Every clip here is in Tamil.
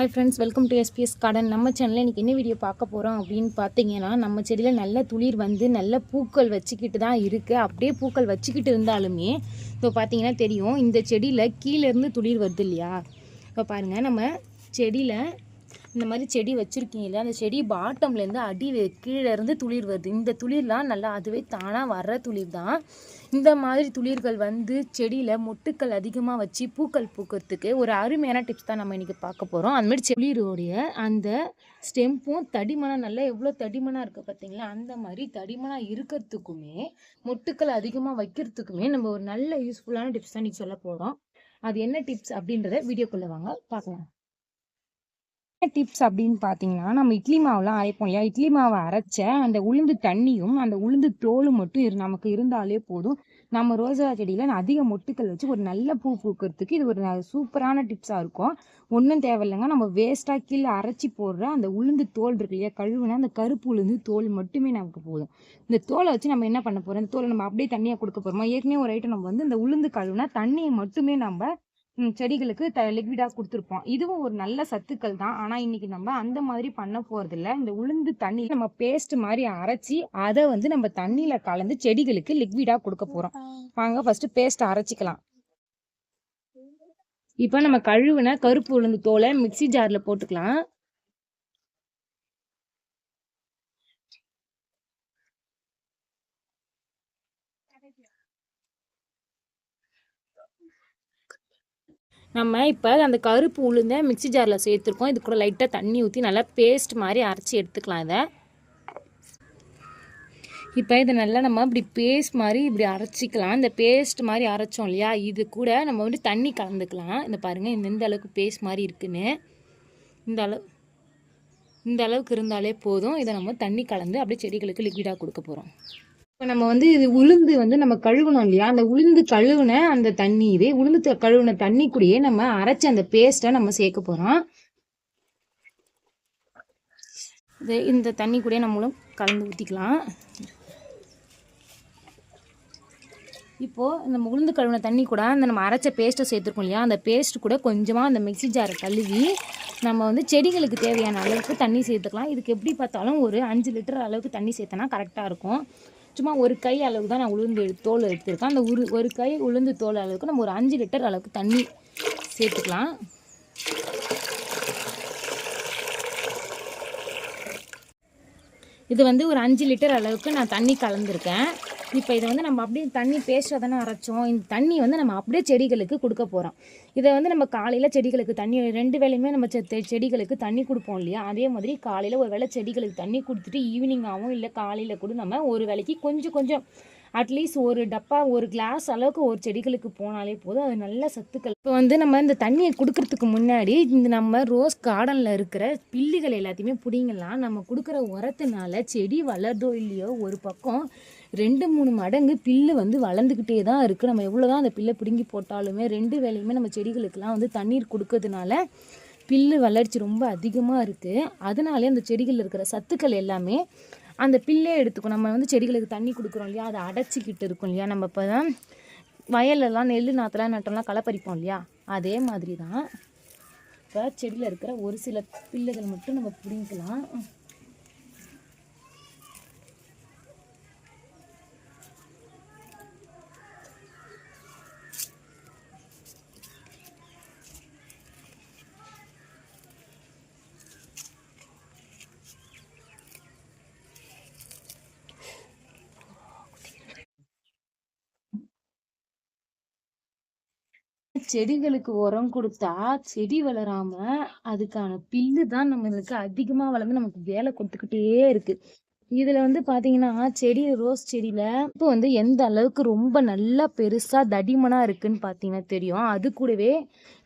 Hi friends, welcome to SBS garden. நம்ம சேனலில் இன்றைக்கி என்ன வீடியோ பார்க்க போகிறோம் அப்படின்னு பார்த்தீங்கன்னா, நம்ம செடியில் நல்ல துளிர் வந்து நல்ல பூக்கள் வச்சுக்கிட்டு தான் இருக்குது. அப்படியே பூக்கள் வச்சுக்கிட்டு இருந்தாலுமே இப்போ பார்த்தீங்கன்னா தெரியும், இந்த செடியில் கீழேருந்து துளிர் வருது இல்லையா. இப்போ பாருங்கள், நம்ம செடியில் இந்த மாதிரி செடி வச்சுருக்கீங்க இல்லையா, அந்த செடி பாட்டம்லேருந்து கீழேருந்து துளிர் வருது. இந்த துளிர்லாம் நல்லா அதுவே தானாக வர்ற துளிர் தான். இந்த மாதிரி துளிர்கள் வந்து செடியில் மொட்டுக்கள் அதிகமாக வச்சு பூக்கள் பூக்கிறதுக்கு ஒரு அருமையான டிப்ஸ் தான் நம்ம இன்றைக்கி பார்க்க போகிறோம். அதுமாதிரி செடியோடைய அந்த ஸ்டெம்பும் தடிமனாக நல்லா எவ்வளோ தடிமனாக இருக்குது பார்த்தீங்களா, அந்த மாதிரி தடிமனாக இருக்கிறதுக்குமே மொட்டுக்கள் அதிகமாக வைக்கிறதுக்குமே நம்ம ஒரு நல்ல யூஸ்ஃபுல்லான டிப்ஸ் தான் இன்றைக்கி சொல்ல போகிறோம். அது என்ன டிப்ஸ் அப்படின்றத வீடியோக்குள்ளே வாங்க பார்க்கலாம். டிப்ஸ் அப்படின்னு பார்த்தீங்கன்னா, நம்ம இட்லி மாவுலாம் அரைப்போம் இல்லையா, இட்லி மாவை அரைச்ச அந்த உளுந்து தண்ணியும் அந்த உளுந்து தோலும் மட்டும் நமக்கு இருந்தாலே போதும். நம்ம ரோஜா செடியில் அதிக மொட்டுக்கள் வச்சு ஒரு நல்ல பூ பூக்கிறதுக்கு இது ஒரு சூப்பரான டிப்ஸாக இருக்கும். ஒன்றும் தேவையில்லைங்க, நம்ம வேஸ்ட்டாக கீழே அரைச்சி போடுற அந்த உளுந்து தோல் இருக்கு இல்லையா, கழுவுனா அந்த கருப்பு உளுந்து தோல் மட்டுமே நமக்கு போதும். இந்த தோலை வச்சு நம்ம என்ன பண்ண போகிறோம், இந்த தோலை நம்ம அப்படியே தண்ணியாக கொடுக்க போகிறோமா. ஏற்கனவே ஒரு ஐட்டம் நம்ம வந்து இந்த உளுந்து கழுவுனா தண்ணியை மட்டுமே நம்ம செடிகளுக்கு லிக்விடாக கொடுத்துருப்போம். இதுவும் ஒரு நல்ல சத்துக்கள் தான். ஆனால் இன்னைக்கு நம்ம அந்த மாதிரி பண்ண போகிறதில்ல. இந்த உளுந்து தண்ணி நம்ம பேஸ்ட் மாதிரி அரைச்சி அதை வந்து நம்ம தண்ணியில் கலந்து செடிகளுக்கு லிக்விடாக கொடுக்க போகிறோம். வாங்க ஃபஸ்ட்டு பேஸ்ட் அரைச்சிக்கலாம். இப்போ நம்ம கழுவுன கருப்பு உளுந்து தோலை மிக்சி ஜாரில் போட்டுக்கலாம். நம்ம இப்போ அந்த கருப்பு உளுந்த மிக்சி ஜாரில் சேர்த்துருக்கோம். இது கூட லைட்டாக தண்ணி ஊற்றி நல்லா பேஸ்ட் மாதிரி அரைச்சி எடுத்துக்கலாம். இதை இப்போ இதை நல்லா நம்ம இப்படி பேஸ்ட் மாதிரி இப்படி அரைச்சிக்கலாம். இந்த பேஸ்ட் மாதிரி அரைச்சோம் இல்லையா, இது கூட நம்ம வந்து தண்ணி கலந்துக்கலாம். இந்த பாருங்கள், இந்த அளவுக்கு பேஸ்ட் மாதிரி இருக்குன்னு இந்த அளவுக்கு இருந்தாலே போதும். இதை நம்ம தண்ணி கலந்து அப்படியே செடிகளுக்கு லிக்விடாக கொடுக்க போகிறோம். இப்போ நம்ம வந்து இது உளுந்து வந்து நம்ம கழுவணும் இல்லையா, அந்த உளுந்து கழுவுன அந்த தண்ணி, இதே உளுந்து கழுவுன தண்ணி கூடயே நம்ம அரைச்ச அந்த பேஸ்ட்டை நம்ம சேர்க்க போகிறோம். இந்த தண்ணி கூடயே நம்மளும் கலந்து ஊற்றிக்கலாம். இப்போது நம்ம உளுந்து கழுவின தண்ணி கூட அந்த நம்ம அரைச்ச பேஸ்ட்டை சேர்த்துருக்கோம் இல்லையா, அந்த பேஸ்ட்டு கூட கொஞ்சமாக அந்த மிக்சி ஜாரை கழுவி நம்ம வந்து செடிகளுக்கு தேவையான அளவுக்கு தண்ணி சேர்த்துக்கலாம். இதுக்கு எப்படி பார்த்தாலும் ஒரு 5 லிட்டர் அளவுக்கு தண்ணி சேர்த்தனா கரெக்டாக இருக்கும். சும்மா ஒரு கை அளவுக்கு தான் நான் உளுந்து தோல் எடுத்துருக்கேன். அந்த ஒரு கை உளுந்து தோல் அளவுக்கு நம்ம ஒரு 5 லிட்டர் அளவுக்கு தண்ணி சேர்த்துக்கலாம். இது வந்து ஒரு 5 லிட்டர் அளவுக்கு நான் தண்ணி கலந்துருக்கேன். இப்போ இதை வந்து நம்ம அப்படியே தண்ணி பேஸ்ட்டாக தானே அரைச்சோம். இந்த தண்ணி வந்து நம்ம அப்படியே செடிகளுக்கு கொடுக்க போகிறோம். இதை வந்து நம்ம காலையில் செடிகளுக்கு தண்ணி 2 வேளையுமே நம்ம செடிகளுக்கு தண்ணி கொடுப்போம் இல்லையா, அதே மாதிரி காலையில் ஒரு வேளை செடிகளுக்கு தண்ணி கொடுத்துட்டு ஈவினிங்காகவும் இல்லை காலையில் கூட நம்ம ஒரு வேளைக்கு கொஞ்சம் அட்லீஸ்ட் ஒரு டப்பா ஒரு கிளாஸ் அளவுக்கு ஒரு செடிகளுக்கு போனாலே போதும். அது நல்ல சத்துக்கள். இப்போ வந்து நம்ம இந்த தண்ணியை கொடுக்கறதுக்கு முன்னாடி இந்த நம்ம ரோஸ் கார்டனில் இருக்கிற பில்லுகள் எல்லாத்தையுமே பிடிங்கலாம். நம்ம கொடுக்குற உரத்தினால செடி வளர்தோ இல்லையோ ஒரு பக்கம் 2-3 மடங்கு பில்லு வந்து வளர்ந்துக்கிட்டே தான் இருக்குது. நம்ம எவ்வளோ தான் அந்த பில்லை பிடுங்கி போட்டாலுமே 2 வேளையுமே நம்ம செடிகளுக்கெல்லாம் வந்து தண்ணீர் கொடுக்கறதுனால பில்லு வளர்ச்சி ரொம்ப அதிகமாக இருக்குது. அதனாலே அந்த செடிகளில் இருக்கிற சத்துக்கள் எல்லாமே அந்த பில்லே எடுத்துக்கும். நம்ம வந்து செடிகளுக்கு தண்ணி கொடுக்குறோம் இல்லையா, அதை அடைச்சிக்கிட்டு இருக்கும் இல்லையா. நம்ம இப்போ தான் வயலெல்லாம் நெல் நாற்றெல்லாம் நட்டோம்லாம் களை பறிப்போம் இல்லையா, அதே மாதிரி தான் இப்போ செடியில் இருக்கிற ஒரு சில பில்லுகள் மட்டும் நம்ம பிடிக்கலாம். செடிகளுக்கு உரம் கொடுத்தா செடி வளராம அதுக்கான பில்லு தான் நம்மளுக்கு அதிகமா வளர்ந்து நமக்கு வேலை கொடுத்துக்கிட்டே இருக்கு. இதுல வந்து பாத்தீங்கன்னா செடி ரோஸ் செடியில இப்போ வந்து எந்த அளவுக்கு ரொம்ப நல்லா பெருசா தடிமனா இருக்குன்னு பாத்தீங்கன்னா தெரியும். அது கூடவே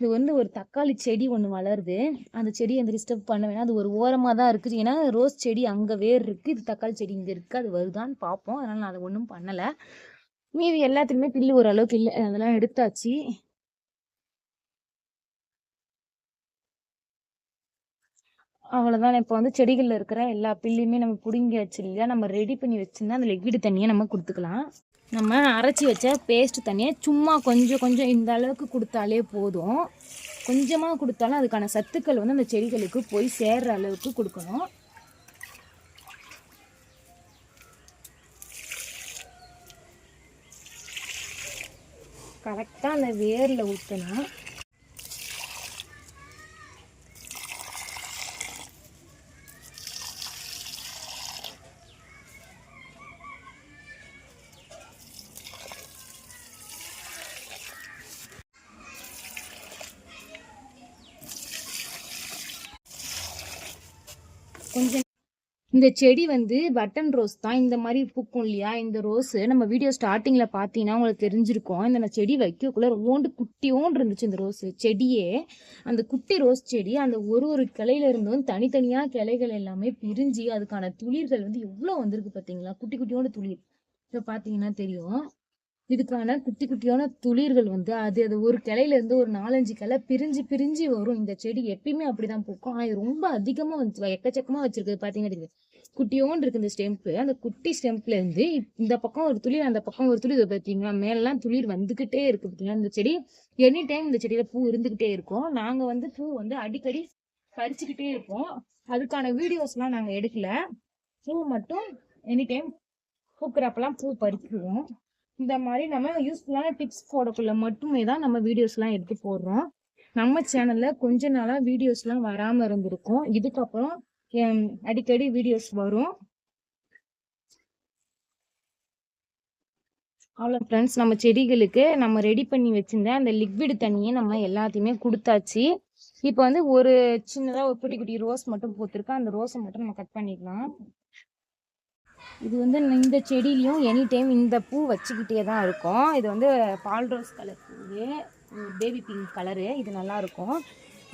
இது வந்து ஒரு தக்காளி செடி ஒண்ணு வளருது. அந்த செடியை அந்த டிஸ்டர்ப் பண்ண வேணாம், அது ஒரு ஓரமா தான் இருக்குது. ஏன்னா ரோஸ் செடி அங்க வேர் இருக்கு, இது தக்காளி செடி இங்க இருக்கு. அது வருதான்னு பார்ப்போம். அதனால நான் அதை ஒன்றும் பண்ணல. மீதி எல்லாத்துக்குமே பில்லு ஓரளவுக்கு இல்லை, அதெல்லாம் எடுத்தாச்சு. அவ்வளோதான். இப்போ வந்து செடிகளில் இருக்கிற எல்லா பில்லையுமே நம்ம பிடுங்கி வச்சு இல்லையா, நம்ம ரெடி பண்ணி வச்சுருந்தா அந்த லிக்விட் தண்ணியை நம்ம கொடுத்துக்கலாம். நம்ம அரைச்சி வச்ச பேஸ்ட் தண்ணியை சும்மா கொஞ்சம் இந்த அளவுக்கு கொடுத்தாலே போதும். கொஞ்சமாக கொடுத்தாலும் அதுக்கான சத்துக்கள் வந்து அந்த செடிகளுக்கு போய் சேர்ற அளவுக்கு கொடுக்கணும். கரெக்டாக அந்த வேரில் ஊற்றணும். கொஞ்சம் இந்த செடி வந்து பட்டன் ரோஸ் தான். இந்த மாதிரி பூக்கும் இல்லையா, இந்த ரோஸு நம்ம வீடியோ ஸ்டார்டிங்கில் பார்த்தீங்கன்னா உங்களுக்கு தெரிஞ்சிருக்கும். இந்த செடி வைக்கக்குள்ள ஓண்டு குட்டியோண்டு இருந்துச்சு இந்த ரோஸு செடியே. அந்த குட்டி ரோஸ் செடி அந்த ஒரு கிளையில இருந்தும் தனித்தனியாக கிளைகள் எல்லாமே பிரிஞ்சு அதுக்கான துளிர்கள் வந்து எவ்வளோ வந்திருக்கு பார்த்தீங்களா, குட்டி குட்டியோட துளிர். இப்போ பார்த்தீங்கன்னா தெரியும். இதுக்கான குட்டி குட்டியான துளிர்கள் வந்து அது ஒரு கிளையில இருந்து ஒரு 4-5 கிளை பிரிஞ்சு பிரிஞ்சு வரும். இந்த செடி எப்பயுமே அப்படிதான் பூக்கும். ஆனால் இது ரொம்ப அதிகமாக வந்து எக்கச்சக்கமா வச்சிருக்கு. பார்த்தீங்கன்னா குட்டியோண்டு இருக்கு இந்த ஸ்டெம்ப்பு. அந்த குட்டி ஸ்டெம்ப்ல இருந்து இந்த பக்கம் ஒரு துளிர், அந்த பக்கம் ஒரு துளிர் பார்த்தீங்களா, மேலாம் துளிர் வந்துகிட்டே இருக்கு பார்த்தீங்கன்னா. இந்த செடி எனி டைம் இந்த செடியில பூ இருந்துகிட்டே இருக்கும். நாங்க வந்து பூ வந்து அடிக்கடி பறிச்சுக்கிட்டே இருப்போம். அதுக்கான வீடியோஸ்லாம் நாங்க எடுக்கல. பூ மட்டும் எனி டைம் பூக்குறப்பெல்லாம் பூ பறிக்குவோம். இந்த மாதிரி நம்ம யூஸ்ஃபுல்லான டிப்ஸ் போடக்குள்ள மட்டுமே தான் நம்ம வீடியோஸ்லாம் எடுத்து போடுறோம். நம்ம சேனலில் கொஞ்ச நாளாக வீடியோஸ்லாம் வராமல் இருந்திருக்கும். இதுக்கப்புறம் அடிக்கடி வீடியோஸ் வரும். அவ்வளோ ஃப்ரெண்ட்ஸ், நம்ம செடிகளுக்கு நம்ம ரெடி பண்ணி வச்சுருந்த அந்த லிக்விட் தண்ணியை நம்ம எல்லாத்தையுமே கொடுத்தாச்சு. இப்போ வந்து ஒரு சின்னதாக ஒரு குட்டி குட்டி ரோஸ் மட்டும் பூத்துருக்கு. அந்த ரோஸை மட்டும் நம்ம கட் பண்ணிக்கலாம். இது வந்து இந்த செடியிலையும் எனி டைம் இந்த பூ வச்சுக்கிட்டே தான் இருக்கும். இது வந்து பால் ரோஸ் கலர் பூவு, பேபி பிங்க் கலரு. இது நல்லாயிருக்கும்.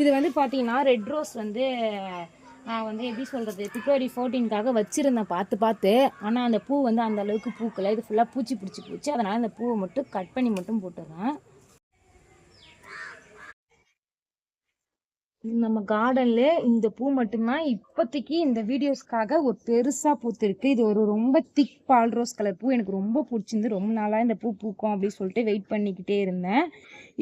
இது வந்து பார்த்தீங்கன்னா ரெட் ரோஸ் வந்து நான் வந்து எப்படி சொல்கிறது, February 14க்காக வச்சுருந்தேன் பார்த்து. ஆனால் அந்த பூ வந்து அந்த அளவுக்கு பூக்கலை. இது ஃபுல்லாக பூச்சி பிடிச்சி போச்சு. அதனால் அந்த பூவை மட்டும் கட் பண்ணி மட்டும் போட்டுறேன். நம்ம கார்டன்ல இந்த பூ மட்டும்தான் இப்போதைக்கு இந்த வீடியோஸ்க்காக ஒரு பெருசா பூத்திருக்கு. இது ஒரு ரொம்ப திக் பால் ரோஸ் கலர் பூ. எனக்கு ரொம்ப பிடிச்சிருந்து. ரொம்ப நாளா இந்த பூ பூக்கும் அப்படின்னு சொல்லிட்டு வெயிட் பண்ணிக்கிட்டே இருந்தேன்.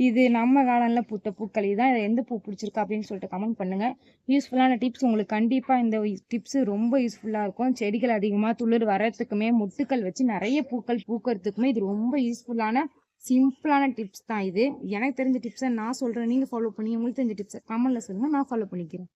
இது நம்ம கார்டன்ல பூத்த பூக்கள் தான். எந்த பூ பிடிச்சிருக்கு அப்படின்னு சொல்லிட்டு கமெண்ட் பண்ணுங்க. யூஸ்ஃபுல்லான டிப்ஸ் உங்களுக்கு கண்டிப்பா இந்த டிப்ஸ் ரொம்ப யூஸ்ஃபுல்லா இருக்கும். செடிகள் அதிகமா துளிர் வரத்துக்குமே, மொட்டுக்கள் வச்சு நிறைய பூக்கள் பூக்கிறதுக்குமே இது ரொம்ப யூஸ்ஃபுல்லான சிம்பிளான டிப்ஸ் தான் இது. எனக்கு தெரிஞ்ச டிப்ஸை நான் சொல்கிறேன். நீங்கள் ஃபாலோ பண்ணி உங்களுக்கு தெரிஞ்ச டிப்ஸை கமெண்ட்டில் சொல்லுங்கள். நான் ஃபாலோ பண்ணிக்கிறேன்.